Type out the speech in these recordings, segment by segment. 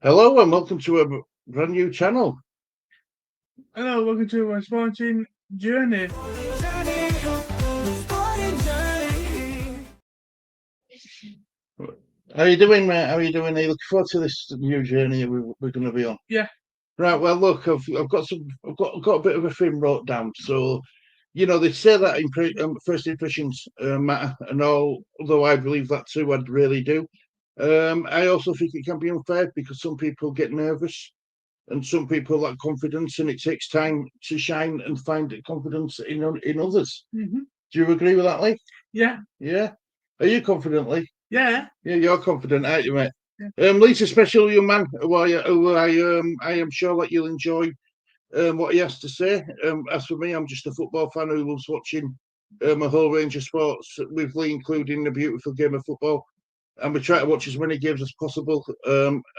Hello and welcome to a brand new channel. Hello, welcome to my sporting journey. How you doing, mate? How are you doing? Are you looking forward to this new journey we're going to be on? Yeah. Right. Well, look, I've got I've got a bit of a thing wrote down. So, they say that first impressions matter, and although I believe that too, I really do. I also think it can be unfair because some people get nervous and some people lack confidence, and it takes time to shine and find confidence in others. hmm Do you agree with that, Lee? Yeah. Yeah. Are you confident, Lee? Yeah. Yeah, you're confident, aren't you, mate? Yeah. Lee's a special young man who I am sure that you'll enjoy what he has to say. As for me, I'm just a football fan who loves watching a whole range of sports, with Lee including the beautiful game of football. And we try to watch as many games as possible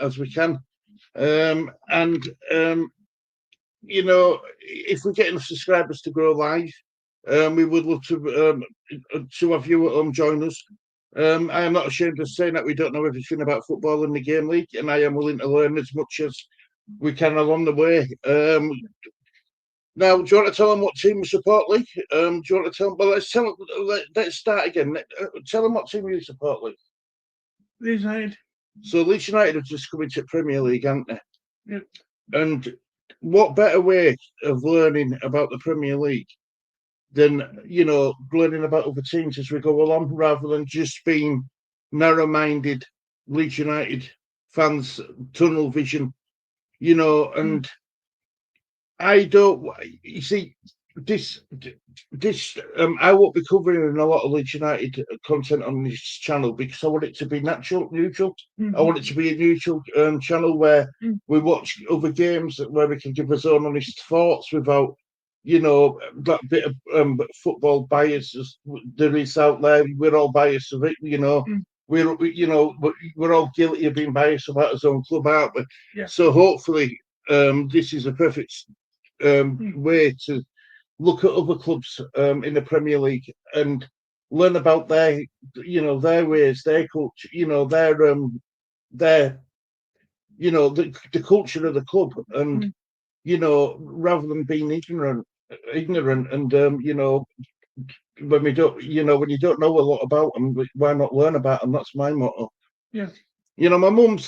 as we can. And if we get enough subscribers to grow live, we would love to have you at home join us. I am not ashamed of saying that we don't know everything about football in the game league, and I am willing to learn as much as we can along the way. Now, do you want to tell them what team you support, Lee? Do you want to tell them? Well, let's start again. Tell them what team you support, Lee. Leeds United. So Leeds United have just come into Premier League, haven't they? Yep. And what better way of learning about the Premier League than learning about other teams as we go along, rather than just being narrow-minded Leeds United fans, tunnel vision, and I don't. You see, this this I won't be covering a lot of Leeds United content on this channel because I want it to be neutral. I want it to be a neutral channel where we watch other games where we can give us own honest thoughts without that bit of football bias there is out there. We're all biased of it. We're all guilty of being biased about our own club, aren't we? Yeah. So hopefully this is a perfect way to look at other clubs in the Premier League and learn about their ways, their culture, their the culture of the club, and rather than being ignorant, and when we don't, when you don't know a lot about them, why not learn about them? That's my motto. Yeah. My mum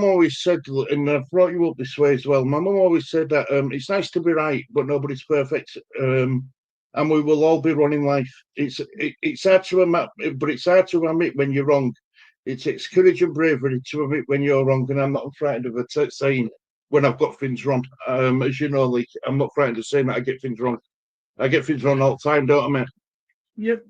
always said, and I've brought you up this way as well. My mum always said that it's nice to be right, but nobody's perfect, and we will all be wrong in life. It's hard to admit, but it's hard to admit when you're wrong. It takes courage and bravery to admit when you're wrong, and I'm not frightened of saying when I've got things wrong. As you know, like I'm not frightened of saying that I get things wrong. I get things wrong all the time, don't I, mate? Yep.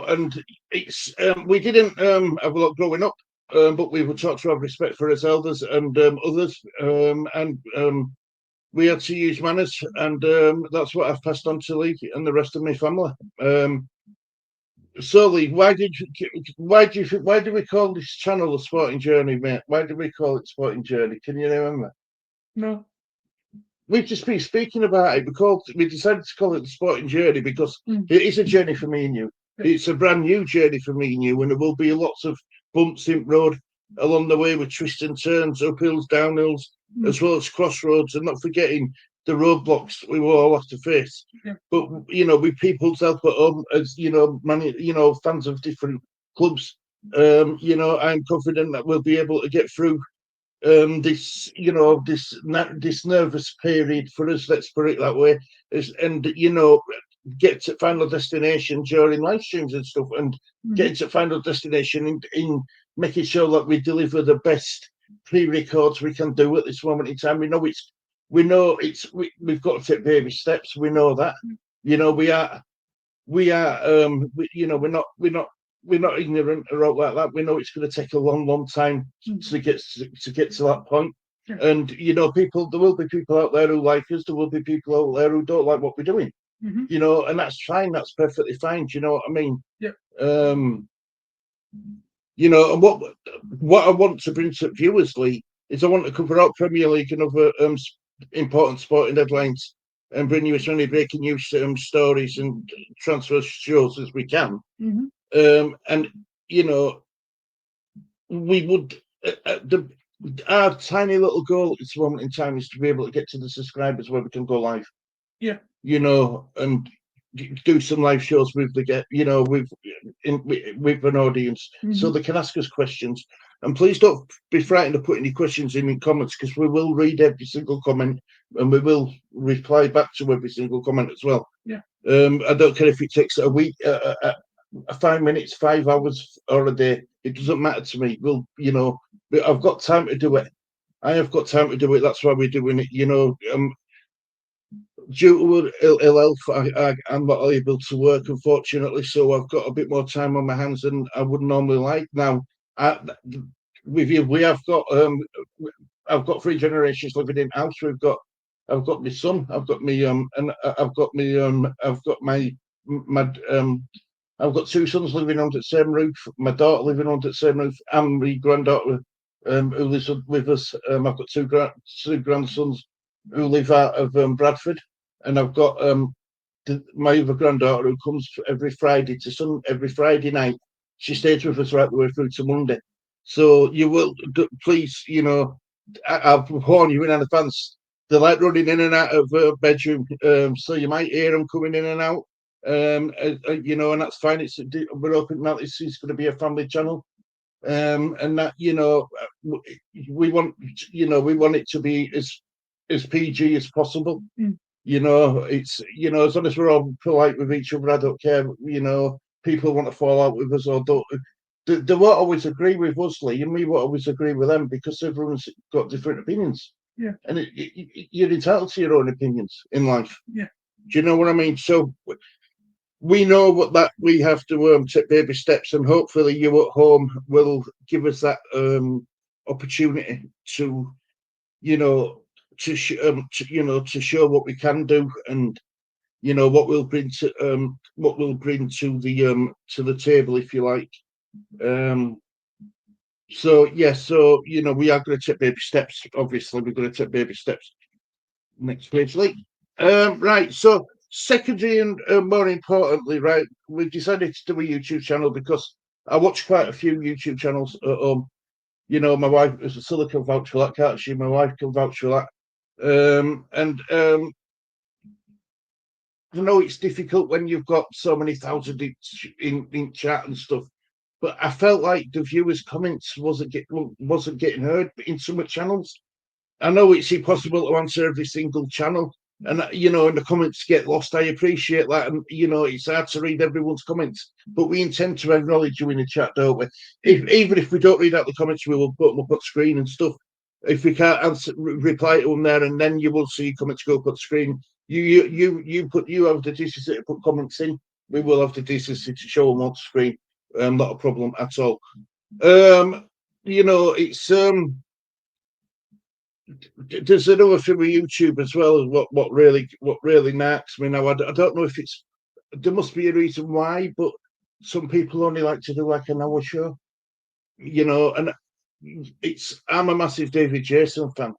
And it's we didn't have a lot growing up, but we were taught to have respect for our elders and others, and we had to use manners, and that's what I've passed on to Lee and the rest of my family. So, Lee, why do we call this channel a sporting journey, mate? Why do we call it sporting journey? Can you remember? No. We've just been speaking about it because we decided to call it the sporting journey because it is a journey for me and you. It's a brand new journey for me and you, and there will be lots of bumps in road along the way with twists and turns, uphills, downhills, as well as crossroads, and not forgetting the roadblocks we will all have to face. Yeah. But with people's help at home, as fans of different clubs, I'm confident that we'll be able to get through this nervous period for us. Let's put it that way, and get to final destination during live streams and stuff, and get to final destination in making sure that we deliver the best pre-records we can do at this moment in time. We've got to take baby steps. We know that. We're not ignorant or all like that. We know it's going to take a long time to get to that point. Yeah. And there will be people out there who like us. There will be people out there who don't like what we're doing. And that's fine. That's perfectly fine. Do you know what I mean? Yeah. And what I want to bring to viewers, Lee, is I want to cover out Premier League and other important sporting headlines and bring you as many breaking news stories and transfer shows as we can. And we would our tiny little goal at this moment in time is to be able to get to the subscribers where we can go live. Yeah. And do some live shows with with an audience, so they can ask us questions. And please don't be frightened to put any questions in the comments, because we will read every single comment and we will reply back to every single comment as well. Yeah. I don't care if it takes a week, 5 minutes, 5 hours, or a day. It doesn't matter to me. But I've got time to do it. I have got time to do it. That's why we're doing it. Due to ill health, I'm not able to work, unfortunately. So I've got a bit more time on my hands than I would normally like. Now, with you, I've got 3 generations living in house. I've got my son. I've got me and I've got me I've got my I've got 2 sons living under the same roof. My daughter living under the same roof, and my granddaughter who lives with us. I've got two grandsons who live out of Bradford, and I've got my other granddaughter who comes every Friday night. She stays with us right the way through to Monday. So you will please, I'll warn you in advance. They like running in and out of bedroom, so you might hear them coming in and out. And that's fine. We're hoping that this is going to be a family channel, and that we want it to be as PG as possible. It's as long as we're all polite with each other, I don't care. People want to fall out with us or don't. They won't always agree with us, Lee, and we won't always agree with them, because everyone's got different opinions. Yeah. And you're entitled to your own opinions in life. Yeah. Do you know what I mean? So we know that we have to take baby steps, and hopefully you at home will give us that opportunity to, to show what we can do, and what we'll bring to the table, if you like. So we are going to take baby steps. Obviously, we're going to take baby steps. Next page, Lee. Right. So, secondary and more importantly, right, we've decided to do a YouTube channel because I watch quite a few YouTube channels at home. My wife is a silicon vouch for that, can't she? My wife can vouch for that. It's difficult when you've got so many thousand in chat and stuff. But I felt like the viewers' comments wasn't getting heard in some channels. I know it's impossible to answer every single channel, and and the comments get lost. I appreciate that, and it's hard to read everyone's comments, but we intend to acknowledge you in the chat, don't we? Even if we don't read out the comments, we will put them up on screen and stuff. If we can't reply to them there, and then you will see comments go up on screen. You have the decency to put comments in. We will have the decency to show them on screen. Not a problem at all. It's there's another thing with YouTube as well. What really knacks me now. I don't know if there must be a reason why, but some people only like to do like an hour show. And I'm a massive David Jason fan,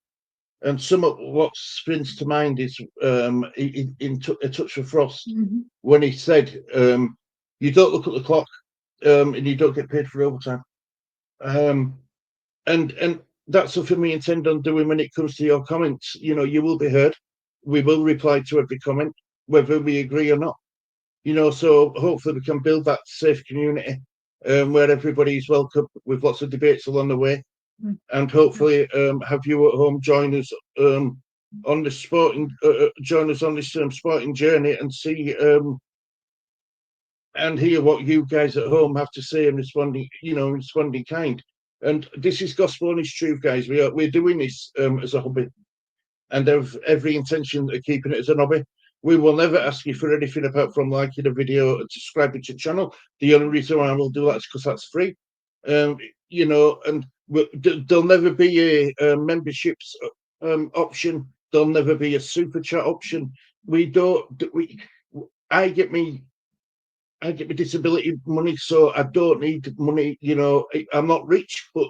and some of what springs to mind is in A Touch of Frost, when he said, "You don't look at the clock, and you don't get paid for overtime." And that's something we intend on doing when it comes to your comments. You will be heard. We will reply to every comment, whether we agree or not. So hopefully we can build that safe community where everybody's welcome, with lots of debates along the way, and hopefully have you at home join us on this sporting sporting journey, and see and hear what you guys at home have to say, and responding kind. And this is gospel honest truth, guys. We're doing this as a hobby, and have every intention of keeping it as a hobby. We will never ask you for anything apart from liking a video and subscribing to the channel. The only reason why I will do that is because that's free. And there'll never be a memberships option. There'll never be a super chat option. I get me disability money, so I don't need money. I'm not rich, but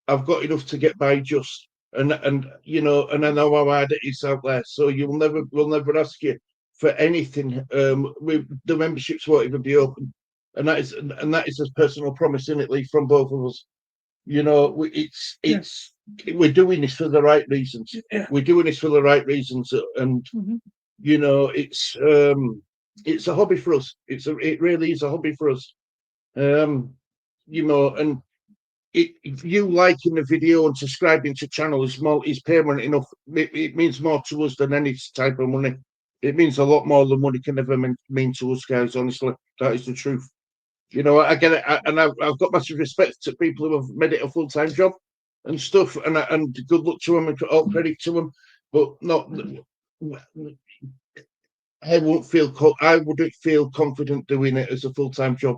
I've got enough to get by just. And I know how hard it is out there. So we'll never ask you for anything. The memberships won't even be open, and that is a personal promise, in it, Lee, from both of us. You know, we're doing this for the right reasons. Yeah. We're doing this for the right reasons, and you know, it's a hobby for us. It really is a hobby for us. You know, and if you liking the video and subscribing to channel is payment enough. It means more to us than any type of money. It means a lot more than money can ever mean to us, guys. Honestly, that is the truth. You know, I get it, and I've got massive respect to people who have made it a full-time job and stuff, and good luck to them and all credit to them, but not. I wouldn't feel confident doing it as a full-time job.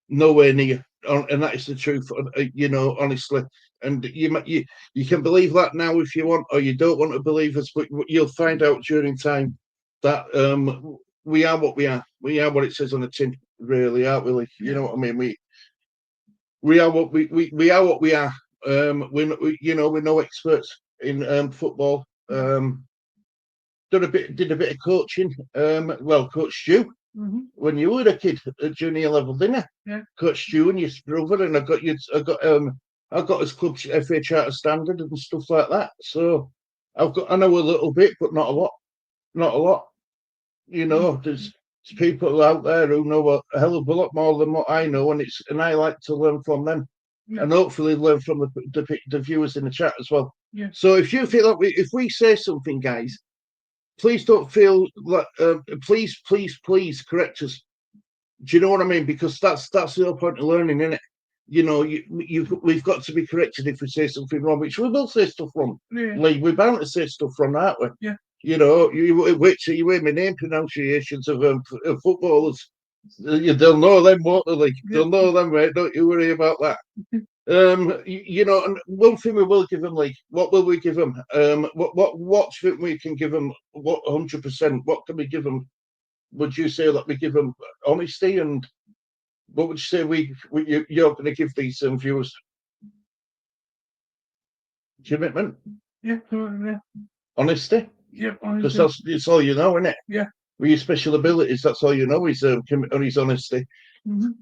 Nowhere near, and that is the truth. You know, honestly, and you can believe that now if you want, or you don't want to believe us, but you'll find out during time that we are what we are. We are what it says on the tin, really, aren't we? You know what I mean? We are what we are what we are. You know, we're no experts in football. Did a bit of coaching. Coached you when you were a kid at junior level, didn't I? Yeah. Coached you and your brother, and I got his club FA Charter standard and stuff like that. So I know a little bit, but not a lot. Not a lot. You know, there's people out there who know a hell of a lot more than what I know, and I like to learn from them, and hopefully learn from the viewers in the chat as well. Yeah. So if you feel like if we say something, guys, please don't feel like please correct us. Do you know what I mean? Because that's the whole point of learning, isn't it? You know, we've got to be corrected if we say something wrong, which we will say stuff wrong. Lee, we're bound to say stuff wrong, aren't we? Yeah. You know, wait till you hear my name pronunciations of footballers. They'll know them, won't they? Lee? They'll know them, right? Don't you worry about that. You know, and one thing we will give them, Lee. What will we give them? What we can give them? What 100%? What can we give them? Would you say that we give them honesty, and what would you say you're going to give these viewers? Commitment. Yeah. Honesty. Yeah. Because that's all you know, isn't it? Yeah. With your special abilities, that's all you know is his honesty. And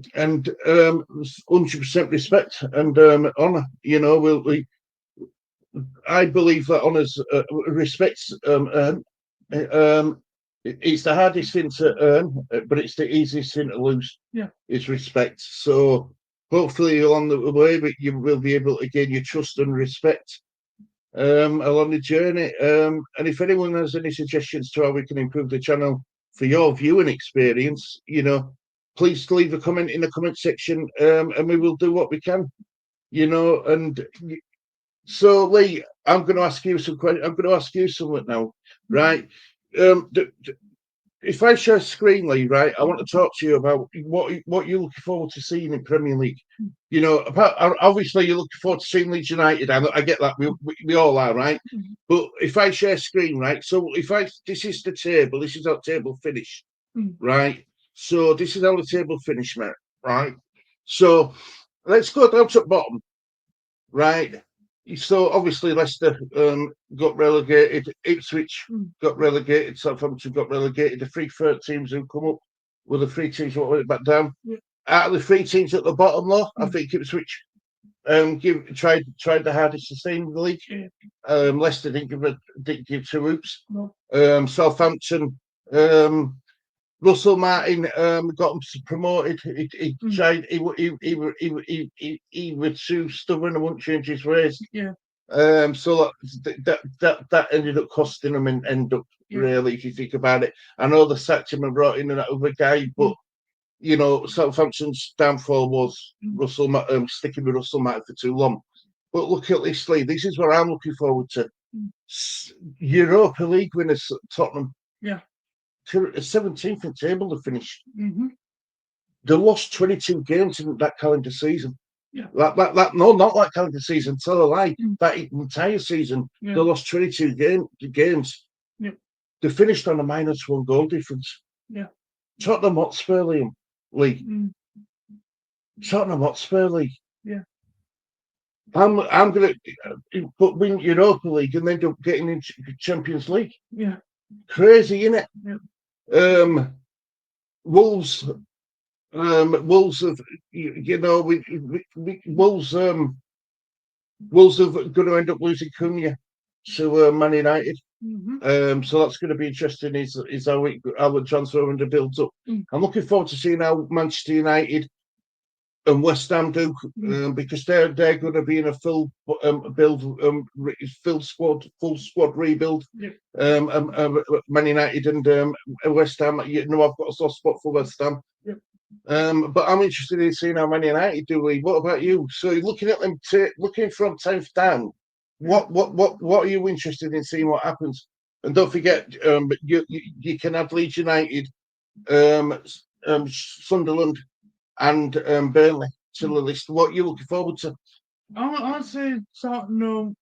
100% respect and honor. You know, I believe that honors respects it's the hardest thing to earn, but it's the easiest thing to lose. Yeah, it's respect. So hopefully along the way, but you will be able to gain your trust and respect along the journey. And if anyone has any suggestions to how we can improve the channel for your viewing experience, you know, please leave a comment in the comment section, and we will do what we can. You know, and so Lee, I'm going to ask you some questions. I'm going to ask you something now, right? If I share screen, Lee, right, I want to talk to you about what you're looking forward to seeing in Premier League. You know, obviously you're looking forward to seeing Leeds United. I get that. We all are, right? But if I share screen, right, so this is the table. This is our table finish, right? So this is how the table finish, mate, right? So let's go down to the bottom, right? So obviously Leicester got relegated, Ipswich got relegated, Southampton got relegated. The third teams who come up were the three teams who went back down. Out of the three teams at the bottom, though, I think Ipswich tried the hardest to stay in the league. Leicester didn't give two hoops. No. Southampton, Russell Martin got him promoted. He tried. He was too stubborn and wouldn't change his ways. Yeah. So that ended up costing him and end up really, if you think about it. I know they sacked him and brought in that other guy, but you know, Southampton's downfall was Russell sticking with Russell Martin for too long. But look at this, Lee. This is what I'm looking forward to. Europa League winners, Tottenham. Yeah. 17th in table to finish. They lost 22 games in that calendar season. Yeah. No, not that calendar season. Tell a lie. That entire season, they lost 22 games. Yeah. They finished on a -1 goal difference. Yeah. Tottenham Hotspur League. Tottenham Hotspur League. Yeah. I'm gonna win Europa League and end up getting into Champions League. Yeah. Crazy, isn't it? Yeah. Wolves Wolves have, Wolves, Wolves are going to end up losing Cunha to Man United. So that's going to be interesting. Is how the transfer window builds up. I'm looking forward to seeing how Manchester United and West Ham do, because they're going to be in a full full squad rebuild. Man United and West Ham. I've got a soft spot for West Ham. But I'm interested in seeing how Man United do. What about you? So looking at them, looking from 10th down, what are you interested in seeing what happens? And don't forget, you can add Leeds United, Sunderland, and Burnley to the list. What are you looking forward to? I'll say Tottenham.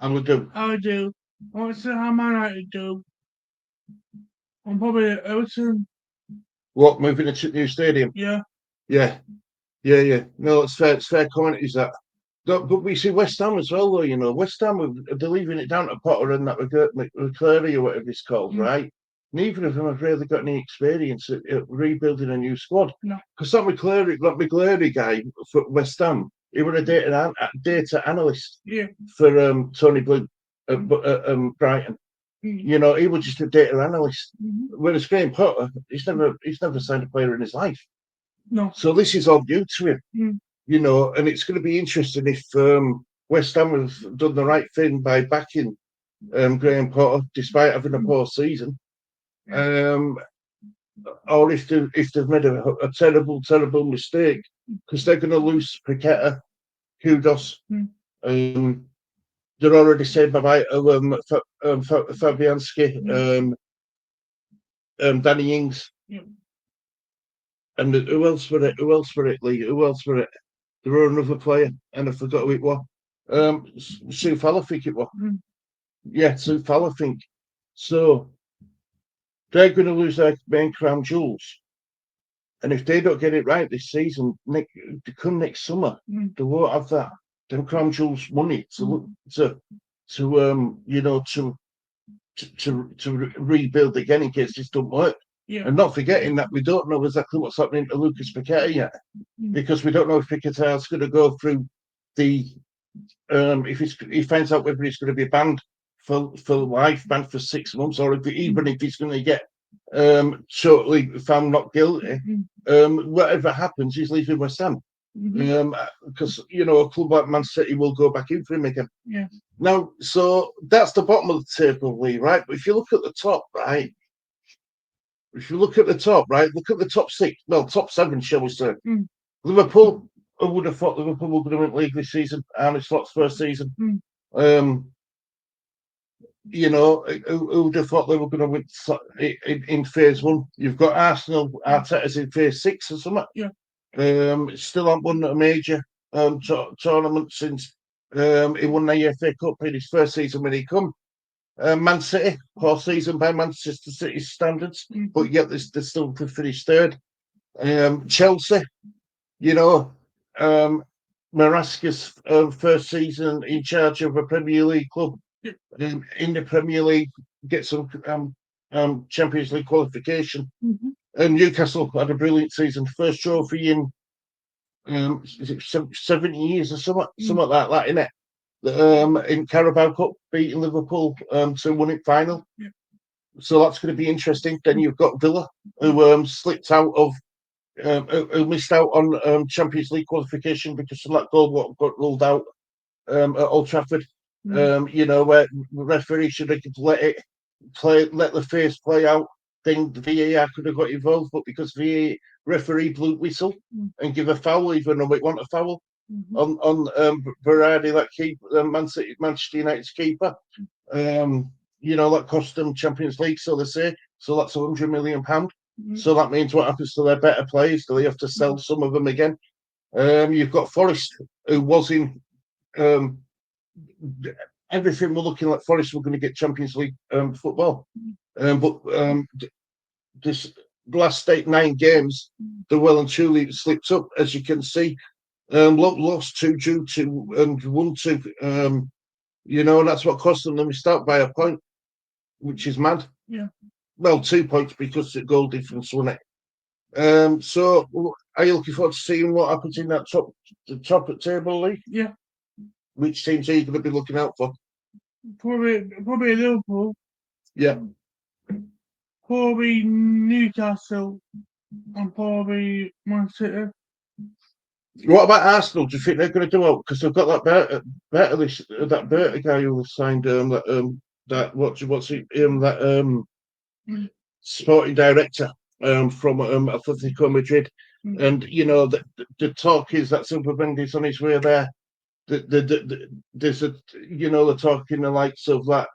I'm gonna do. I do. I want to see how Man United do. I'm probably Everton. What, moving to new stadium? Yeah. Yeah. No, it's fair. It's fair comment. Is that? But we see West Ham as well, though. West Ham, they're leaving it down to Potter and that McCleary or whatever it's called, right? Neither of them have really got any experience at rebuilding a new squad. No. Because that McCleary guy for West Ham, he was a data analyst for Tony Blue at Brighton. He was just a data analyst. Whereas Graham Potter, he's never signed a player in his life. No. So this is all new to him. And it's going to be interesting if West Ham have done the right thing by backing Graham Potter, despite having a poor season, or if they've made a terrible mistake, because they're going to lose Paqueta, Kudos. They're already saying bye-bye to Fabianski, Danny Ings. And who else for it, Lee? Who else for it? There were another player, and I forgot who it was. Soufal, I think it was. Yeah, Soufal, I think. So they're going to lose their main crown jewels. And if they don't get it right this season, come next summer, they won't have that them crown jewels money to rebuild again in case this don't work. And not forgetting that we don't know exactly what's happening to Lucas Paqueta yet, because we don't know if Paqueta is going to go through the if he finds out whether he's going to be banned for life, banned for 6 months, or even if he's going to get totally found not guilty. Whatever happens, he's leaving West Ham. Because a club like Man City will go back in for him again. Now, so that's the bottom of the table, Lee, right? But if you look at the top, right? Look at the top 6, well, top 7, shall we say? Liverpool, I would have thought Liverpool were going to win league this season, Arne Slot's first season. Who would have thought they were going to win in phase 1? You've got Arsenal, Arteta's in phase 6 or something. Still haven't won a major tournament since he won the FA Cup in his first season when he come. Man City, poor season by Manchester City's standards, but yet they're still to finish third. Chelsea, Marasca's first season in charge of a Premier League club. In the Premier League, get some Champions League qualification. And Newcastle had a brilliant season, first trophy in 70 years or something like that, innit? In Carabao Cup, beating Liverpool to win it final. So that's going to be interesting. Then you've got Villa, who slipped out of, who missed out on Champions League qualification because of that goal what got ruled out at Old Trafford. Where the referee should have let the face play out. Then the VAR could have got involved, but because the referee blew whistle and give a foul, even though it wasn't a foul, on Berardi, that keeper, Manchester United's keeper. That cost them Champions League, so they say. So that's £100 million. So that means what happens to their better players? Do they have to sell some of them again? You've got Forest, who was in everything. We're looking like Forest were going to get Champions League football, but this last 9 games, they're well and truly slipped up, as you can see. Lost 2-2 and 1-2. And that's what cost them. They missed out by a point, which is mad. Well, 2 points because the goal difference, wasn't it? So are you looking forward to seeing what happens in that the top table league? Yeah, Which teams are you going to be looking out for? probably Liverpool, Yeah. probably Newcastle, and probably Man City. What about Arsenal? Do you think they're going to do well? Because they've got that Berta guy who signed that what's it that Mm. sporting director from Atletico Madrid, Mm. and you know the talk is that Super Mendy's on his way there. There's a the talk in the likes of that.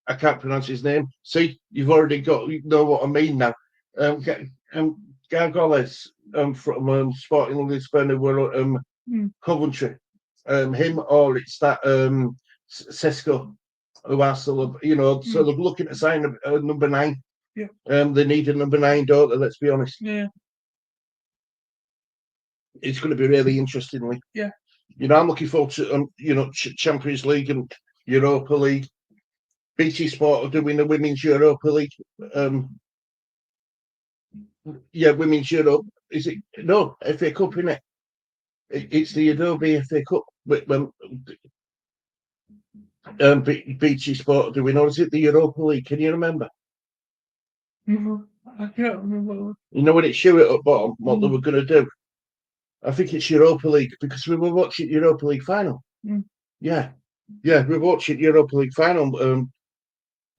I can't pronounce his name. See, you've already you know what I mean now. Gargoles from Sporting Lisbon who were Coventry. Him or it's that Sesko who are still, so they're looking to sign a number 9. Yeah. They need a number 9, don't they? Let's be honest. Yeah. It's going to be really interesting. Yeah. I'm looking forward to Champions League and Europa League. BT Sport are doing the Women's Europa League. Women's Europe. Is it? No, FA Cup, innit? It's the Adobe FA Cup. BT Sport are doing, or is it the Europa League? Can you remember? No, I can't remember. You know when it's show it up bottom, what they were going to do? I think it's Europa League because we were watching Europa League final. Yeah, we were watching Europa League final.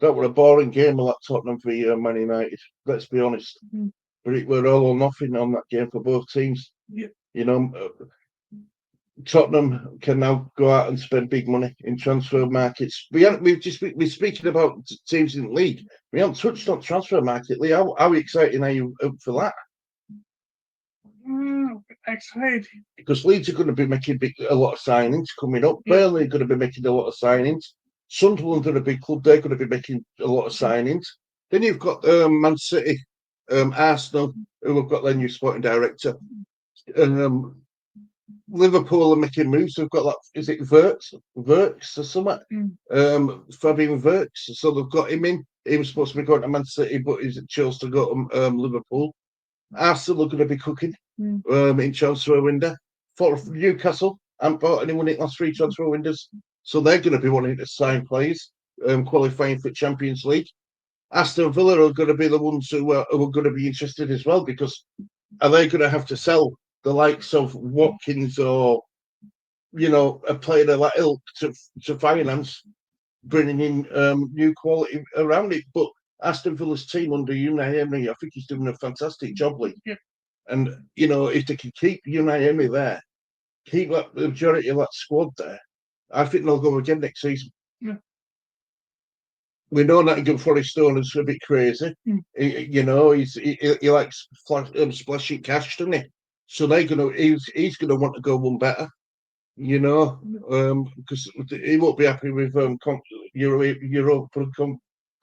That were a boring game of that Tottenham v Man United. Let's be honest, but it were all or nothing on that game for both teams. Yeah. Tottenham can now go out and spend big money in transfer markets. We're speaking about teams in the league. We haven't touched on transfer market. Lee, how exciting are you for that? Excited. Because Leeds are going to be making a lot of signings coming up. Yeah. Burnley are going to be making a lot of signings. Sunderland are a big club. They're going to be making a lot of signings. Then you've got Man City, Arsenal, who have got their new sporting director. Liverpool are making moves. They've got that. Is it Wirtz or something? Fabian Wirtz. So they've got him in. He was supposed to be going to Man City, but he chose to go to Liverpool. Arsenal are going to be cooking in transfer window. For Newcastle, haven't bought anyone in the last 3 transfer windows, so they're going to be wanting to sign players, qualifying for Champions League. Aston Villa are going to be the ones who are going to be interested as well, because are they going to have to sell the likes of Watkins or a player of that ilk to finance bringing in new quality around it? But Aston Villa's team under Unai Emery, I think he's doing a fantastic job, Lee. Yeah. And if they can keep Unai Emery there, keep the majority of that squad there, I think they'll go again next season. Yeah. We know Nottingham Forest Stone is a bit crazy. He likes splashing cash, doesn't he? So he's gonna want to go one better, because he won't be happy with Europa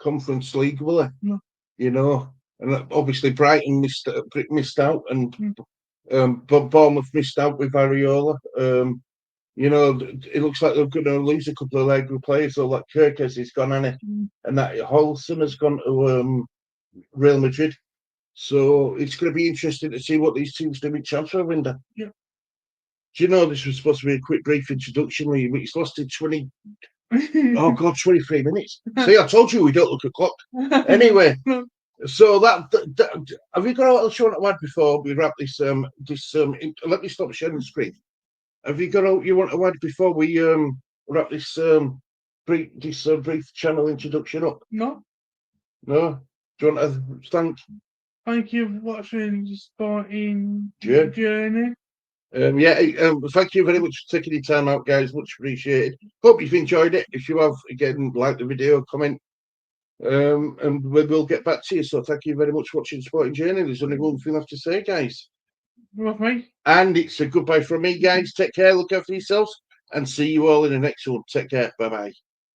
Conference League, will he? No. And obviously Brighton missed out, and Bournemouth missed out with Areola. It looks like they're going to lose a couple of leg players. So like Kirkes has gone on it, and that Holson has gone to Real Madrid. So it's going to be interesting to see what these teams do in transfer window. Yeah. Do you know this was supposed to be a quick, brief introduction? It's lost in 20. 23 minutes. See, I told you we don't look at clock. Anyway, so that have you got what else you want to add before we wrap this? Let me stop sharing the screen. Have you got what you want to add before we wrap this brief channel introduction up? No. Do you want to thank you for watching the sporting journey? Thank you very much for taking your time out, guys. Much appreciated. Hope you've enjoyed it. If you have, again, like the video, comment, and we'll get back to you. So thank you very much for watching Sporting Journey. There's only one thing left to say, guys. Okay. And it's a goodbye from me, guys. Take care, look after yourselves, and see you all in the next one. Take care. Bye-bye.